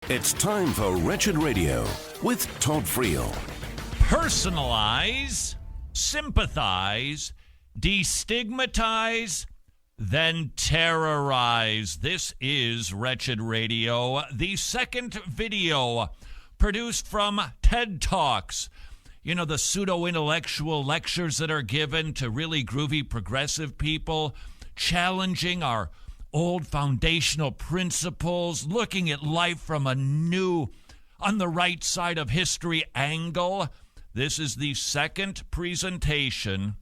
It's time for Wretched Radio with Todd Friel. Personalize, sympathize, destigmatize, then terrorize. This is Wretched Radio, the second video produced from TED Talks. You know, the pseudo-intellectual lectures that are given to really groovy progressive people, challenging our old foundational principles, looking at life from a new, on the right side of history angle. This is the second presentation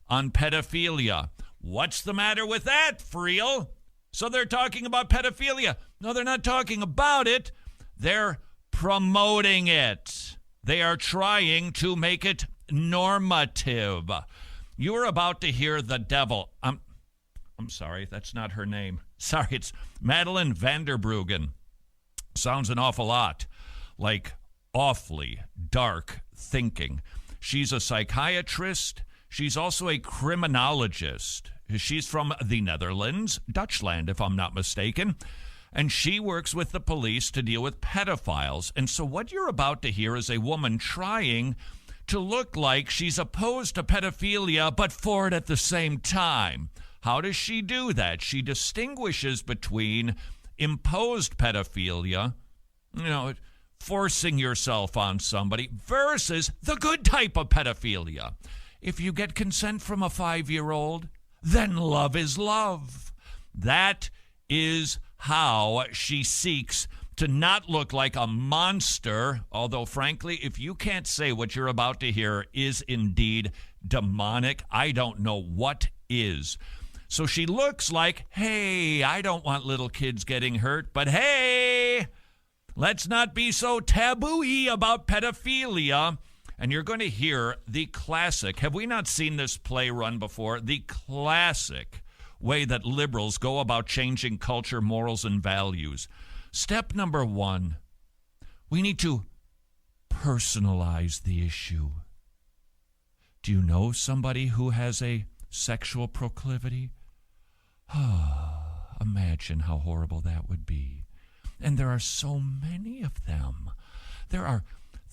on pedophilia. What's the matter with that, Friel? So they're talking about pedophilia. No, they're not talking about it. They're promoting it. They are trying to make it normative. You're about to hear the devil. I'm sorry, that's not her name. Sorry, it's Madeleine Van Der Brueggen. Sounds an awful lot like awfully dark thinking. She's a psychiatrist. She's also a criminologist. She's from the Netherlands, Dutchland, if I'm not mistaken. And she works with the police to deal with pedophiles. And so what you're about to hear is a woman trying to look like she's opposed to pedophilia, but for it at the same time. How does she do that? She distinguishes between imposed pedophilia, forcing yourself on somebody, versus the good type of pedophilia. If you get consent from a 5-year-old, then love is love. That is how she seeks to not look like a monster, although, frankly, if you can't say what you're about to hear is indeed demonic, I don't know what is. So she looks like, hey, I don't want little kids getting hurt, but hey, let's not be so taboo-y about pedophilia. And you're going to hear the classic, have we not seen this play run before? The classic way that liberals go about changing culture, morals, and values. Step number 1, we need to personalize the issue. Do you know somebody who has a sexual proclivity? Imagine how horrible that would be. And there are so many of them. There are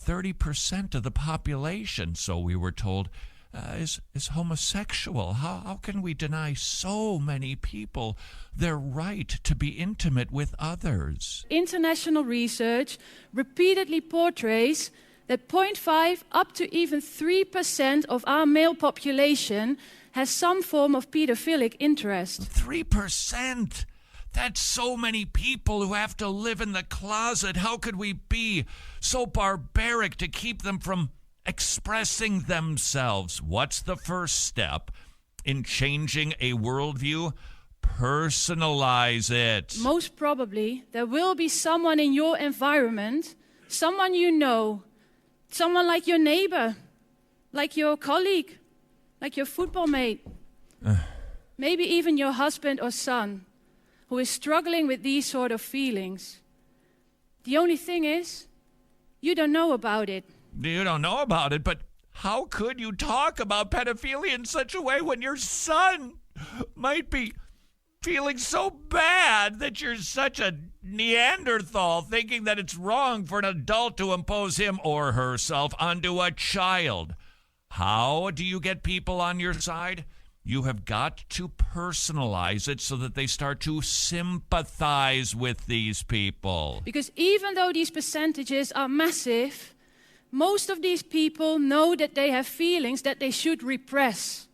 30% of the population, so we were told, is homosexual. How can we deny so many people their right to be intimate with others? International research repeatedly portrays that 0.5 up to even 3% of our male population has some form of pedophilic interest. 3%? That's so many people who have to live in the closet. How could we be so barbaric to keep them from expressing themselves? What's the first step in changing a worldview? Personalize it. Most probably, there will be someone in your environment, someone you know, someone like your neighbor, like your colleague, like your football mate, maybe even your husband or son, who is struggling with these sort of feelings. The only thing is, you don't know about it. You don't know about it, but how could you talk about pedophilia in such a way when your son might be feeling so bad that you're such a Neanderthal, thinking that it's wrong for an adult to impose him or herself onto a child? How do you get people on your side? You have got to personalize it so that they start to sympathize with these people. Because even though these percentages are massive, most of these people know that they have feelings that they should repress.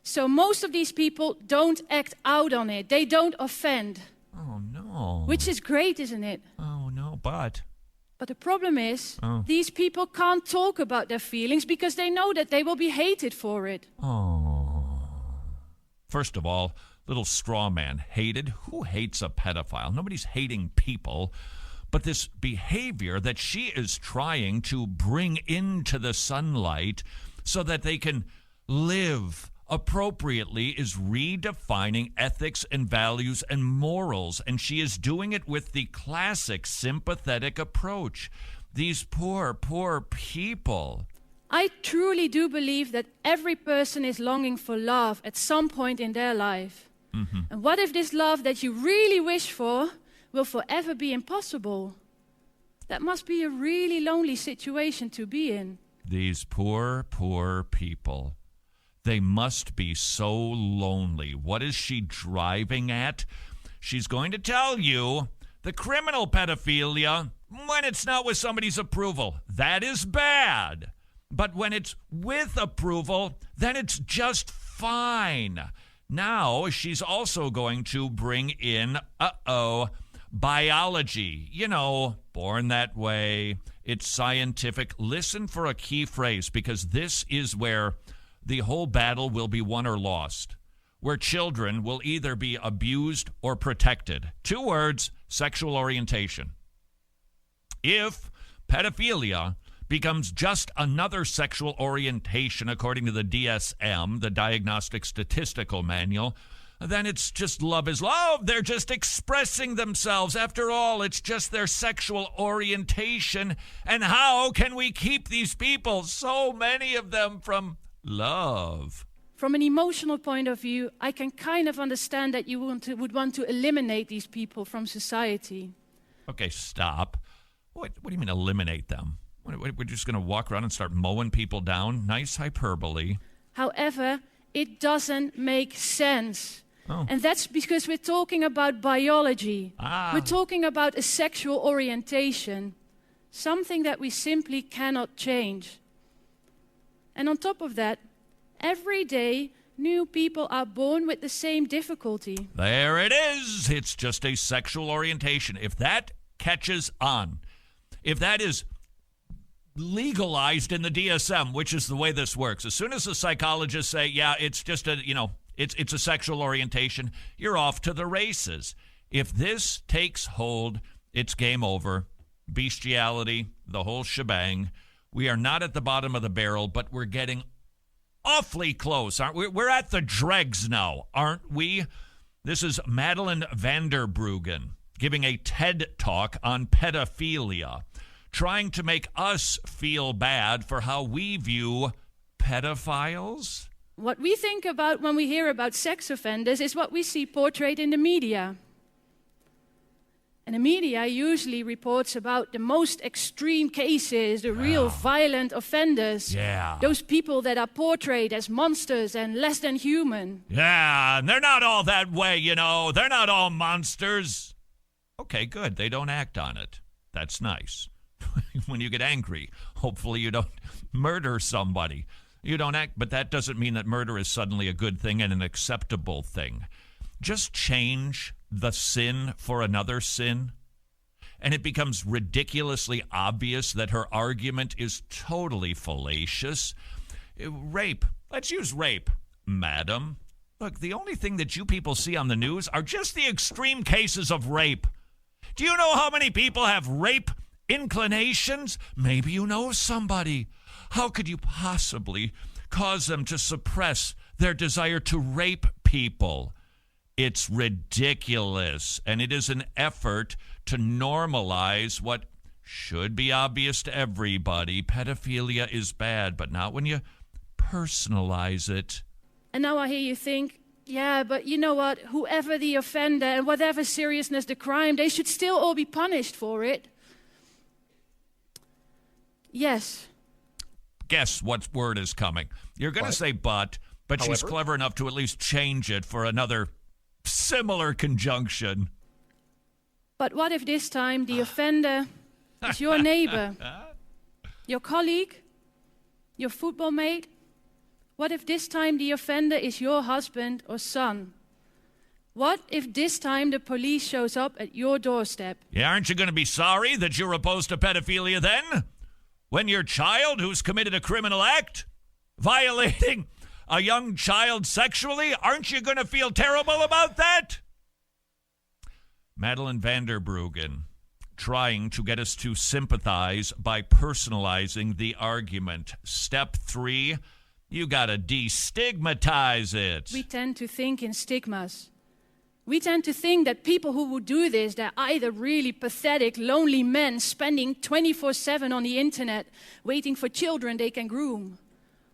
So most of these people don't act out on it. They don't offend. Oh, no. Which is great, isn't it? Oh, no, but the problem is, these people can't talk about their feelings because they know that they will be hated for it. Oh. First of all, little straw man, hated? Who hates a pedophile? Nobody's hating people. But this behavior that she is trying to bring into the sunlight so that they can live appropriately is redefining ethics and values and morals. And she is doing it with the classic sympathetic approach. These poor, poor people. I truly do believe that every person is longing for love at some point in their life. Mm-hmm. And what if this love that you really wish for will forever be impossible? That must be a really lonely situation to be in. These poor, poor people. They must be so lonely. What is she driving at? She's going to tell you the criminal pedophilia, when it's not with somebody's approval, that is bad. But when it's with approval, then it's just fine. Now she's also going to bring in, biology. You know, born that way. It's scientific. Listen for a key phrase, because this is where the whole battle will be won or lost, where children will either be abused or protected. 2 words, sexual orientation. If pedophilia becomes just another sexual orientation according to the DSM, the Diagnostic Statistical Manual, then it's just love is love. They're just expressing themselves. After all, it's just their sexual orientation. And how can we keep these people, so many of them, from love? From an emotional point of view, I can kind of understand that you would want to eliminate these people from society. Okay, stop. What do you mean eliminate them? We're just going to walk around and start mowing people down? Nice hyperbole. However, it doesn't make sense. Oh. And that's because we're talking about biology. We're talking about a sexual orientation, something that we simply cannot change. And on top of that, every day, new people are born with the same difficulty. There it is. It's just a sexual orientation. If that catches on, if that is legalized in the DSM, which is the way this works, as soon as the psychologists say, yeah, it's just it's a sexual orientation, you're off to the races. If this takes hold, it's game over. Bestiality, the whole shebang. We are not at the bottom of the barrel, but we're getting awfully close, aren't we? We're at the dregs now, aren't we? This is Madeleine Van Der Brueggen giving a TED Talk on pedophilia, trying to make us feel bad for how we view pedophiles. What we think about when we hear about sex offenders is what we see portrayed in the media. And the media usually reports about the most extreme cases, the real violent offenders. Yeah. Those people that are portrayed as monsters and less than human. Yeah, and they're not all that way, you know. They're not all monsters. Okay, good. They don't act on it. That's nice. When you get angry, hopefully you don't murder somebody. You don't act, but that doesn't mean that murder is suddenly a good thing and an acceptable thing. Just change the sin for another sin, and it becomes ridiculously obvious that her argument is totally fallacious. Rape. Let's use rape, madam. Look, the only thing that you people see on the news are just the extreme cases of rape. Do you know how many people have rape inclinations? Maybe you know somebody. How could you possibly cause them to suppress their desire to rape people? It's ridiculous, and it is an effort to normalize what should be obvious to everybody. Pedophilia is bad, but not when you personalize it. And now I hear you think, yeah, but you know what? Whoever the offender and whatever seriousness the crime, they should still all be punished for it. Yes. Guess what word is coming. You're going to say but However, she's clever enough to at least change it for another similar conjunction. But what if this time the offender is your neighbor, your colleague, your football mate? What if this time the offender is your husband or son? What if this time the police shows up at your doorstep? Yeah, aren't you going to be sorry that you're opposed to pedophilia then? When your child who's committed a criminal act, violating a young child sexually, aren't you going to feel terrible about that? Madeleine Van Der Brueggen, trying to get us to sympathize by personalizing the argument. Step 3, you got to destigmatize it. We tend to think in stigmas. We tend to think that people who would do this, they're either really pathetic, lonely men spending 24/7 on the internet waiting for children they can groom.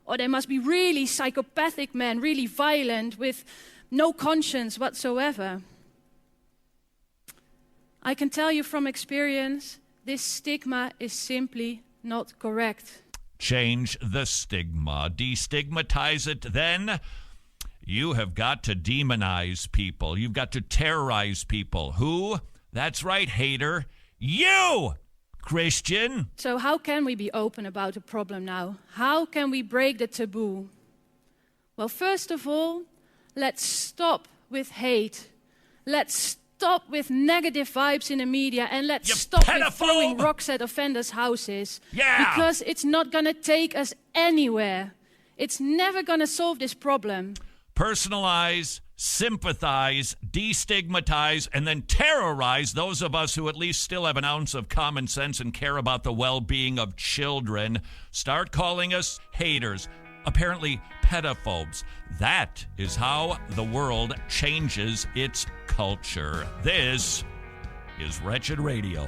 Or they must be really psychopathic men, really violent, with no conscience whatsoever. I can tell you from experience, this stigma is simply not correct. Change the stigma. Destigmatize it. Then you have got to demonize people. You've got to terrorize people. Who? That's right, hater. You, Christian. So how can we be open about a problem now? How can we break the taboo? Well, first of all, let's stop with hate. Let's stop with negative vibes in the media, and let's stop with throwing rocks at offenders' houses. Yeah! Because it's not going to take us anywhere. It's never going to solve this problem. Personalize, sympathize, destigmatize, and then terrorize those of us who at least still have an ounce of common sense and care about the well-being of children. Start calling us haters, apparently pedophobes. That is how the world changes its culture. This is Wretched Radio.